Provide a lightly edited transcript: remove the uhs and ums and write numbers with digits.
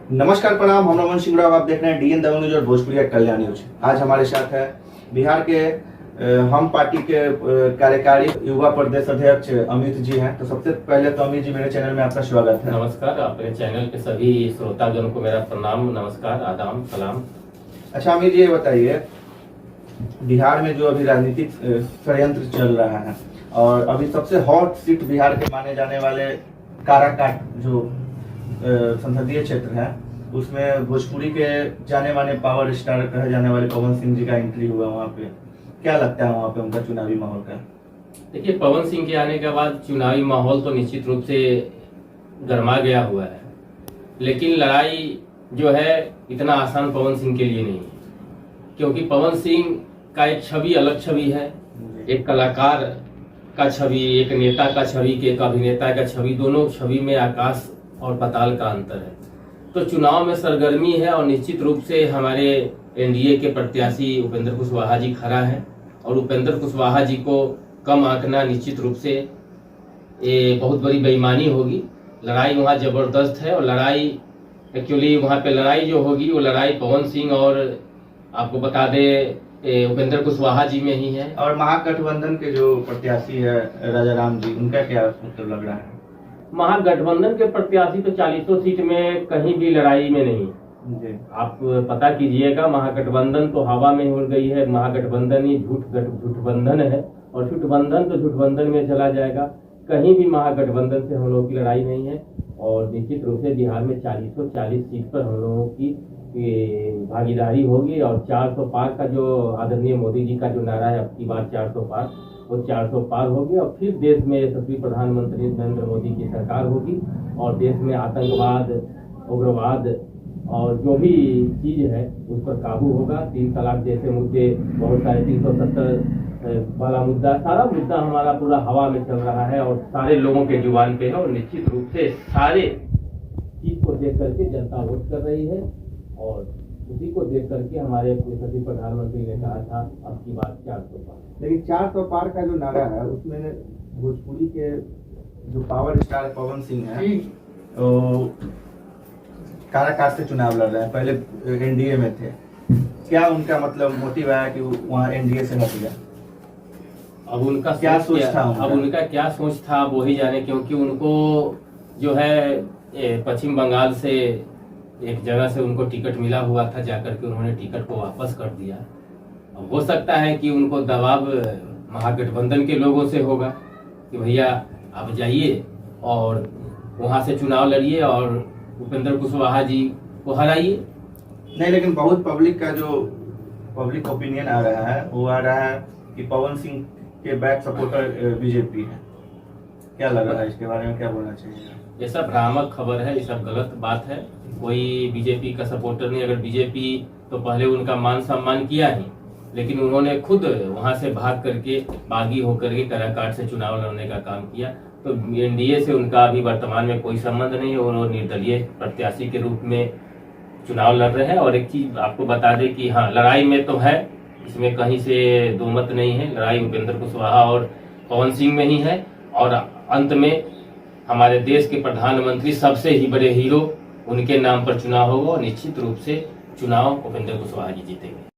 नमस्कार, प्रणाम। हम रमन सिंह राव, आप देख रहे हैं डीएन दंगल न्यूज और भोजपुरी कल्याण न्यूज। आज हमारे साथ है बिहार के हम पार्टी के कार्यकारी युवा प्रदेश अध्यक्ष अमित जी हैं। तो सबसे पहले तो अमित जी, मेरे चैनल में आपका स्वागत है। नमस्कार, अपने चैनल के सभी श्रोतागण को मेरा प्रणाम, नमस्कार, आदाब, सलाम। अच्छा अमित जी, ये बताइए, बिहार में जो अभी राजनीतिक षड्यंत्र चल रहा है और अभी सबसे हॉट सीट बिहार के माने जाने वाले काराकाट जो संसदीय क्षेत्र है, उसमें भोजपुरी के जाने माने पावर स्टार कहे जाने वाले पवन सिंह जी का एंट्री हुआ। वहाँ पे क्या लगता है, वहाँ पे उनका चुनावी माहौल का? देखिए, पवन सिंह के आने के बाद चुनावी माहौल तो निश्चित रूप से गर्मा गया हुआ है, लेकिन लड़ाई जो है इतना आसान पवन सिंह के लिए नहीं है, क्योंकि पवन सिंह का एक छवि अलग छवि है, एक कलाकार का छवि, एक नेता का छवि, एक अभिनेता का छवि, दोनों छवि में आकाश और पाताल का अंतर है। तो चुनाव में सरगर्मी है और निश्चित रूप से हमारे एनडीए के प्रत्याशी उपेंद्र कुशवाहा जी खड़ा है और उपेंद्र कुशवाहा जी को कम आंकना निश्चित रूप से ये बहुत बड़ी बेईमानी होगी। लड़ाई वहाँ जबरदस्त है और लड़ाई एक्चुअली वहाँ पे लड़ाई जो होगी वो लड़ाई पवन सिंह और आपको बता दे उपेंद्र कुशवाहा जी में ही है। और महागठबंधन के जो प्रत्याशी है राजा राम जी, उनका क्या मतलब लग रहा है? महागठबंधन के प्रत्याशी तो 40 सीट में कहीं भी लड़ाई में नहीं जी। आप पता कीजिएगा, महागठबंधन तो हवा में उड़ गई है। महागठबंधन ही झूठबंधन है और झूठबंधन तो झूठबंधन में चला जाएगा। कहीं भी महागठबंधन से हम लोगों की लड़ाई नहीं है और निश्चित रूप से बिहार में 40 सीट पर हम लोगों की भागीदारी होगी और 400 पार का जो आदरणीय मोदी जी का जो नारा है, अब की बार 400 पार, वो 400 पार होगी और फिर देश में यशस्वी प्रधानमंत्री नरेंद्र मोदी की सरकार होगी और देश में आतंकवाद, उग्रवाद और जो भी चीज है उस पर काबू होगा। 3 तलाक जैसे मुद्दे, बहुत सारे 370 वाला मुद्दा, सारा मुद्दा हमारा पूरा हवा में चल रहा है और सारे लोगों के जुबान पे है और निश्चित रूप से सारे चीज को देख करके जनता वोट कर रही है और उसी को देख करके हमारे यशस्वी प्रधानमंत्री ने कहा था अब की बात 400 पार। लेकिन 400 पार का जो नारा है उसमें भोजपुरी के जो पावर स्टार पवन सिंह है तो काराकाट से चुनाव लड़ रहे हैं, पहले एनडीए में थे। क्या उनका मतलब मोटिव है कि वहाँ एनडीए से हट गया? अब उनका क्या सोच था? अब उनका क्या सोच था वो ही जाने, क्योंकि उनको जो है पश्चिम बंगाल से एक जगह से उनको टिकट मिला हुआ था, जाकर के उन्होंने टिकट को वापस कर दिया। अब हो सकता है कि उनको दबाव महागठबंधन के लोगों से होगा कि भैया आप जाइए और वहां से चुनाव लड़िए और उपेंद्र कुशवाहा जी को हराइए। नहीं, लेकिन बहुत पब्लिक का जो पब्लिक ओपिनियन आ रहा है वो आ रहा है कि पवन सिंह के बैक सपोर्टर बीजेपी है। क्या लग रहा है इसके बारे में, क्या बोलना चाहिए? ये सब भ्रामक खबर है, ये सब गलत बात है। कोई बीजेपी का सपोर्टर नहीं। अगर बीजेपी तो पहले उनका मान सम्मान किया ही, लेकिन उन्होंने खुद वहां से भाग करके, बागी होकर के काराकाट से चुनाव लड़ने का काम किया। तो एनडीए से उनका अभी वर्तमान में कोई संबंध नहीं है। उन्होंने निर्दलीय प्रत्याशी के रूप में चुनाव लड़ रहे हैं। और एक चीज आपको बता दें कि हाँ, लड़ाई में तो है, इसमें कहीं से दो मत नहीं है। लड़ाई उपेंद्र कुशवाहा और पवन सिंह में ही है और अंत में हमारे देश के प्रधानमंत्री, सबसे ही बड़े हीरो, उनके नाम पर चुनाव होगा और निश्चित रूप से चुनाव उपेंद्र कुशवाहा जी जीतेंगे।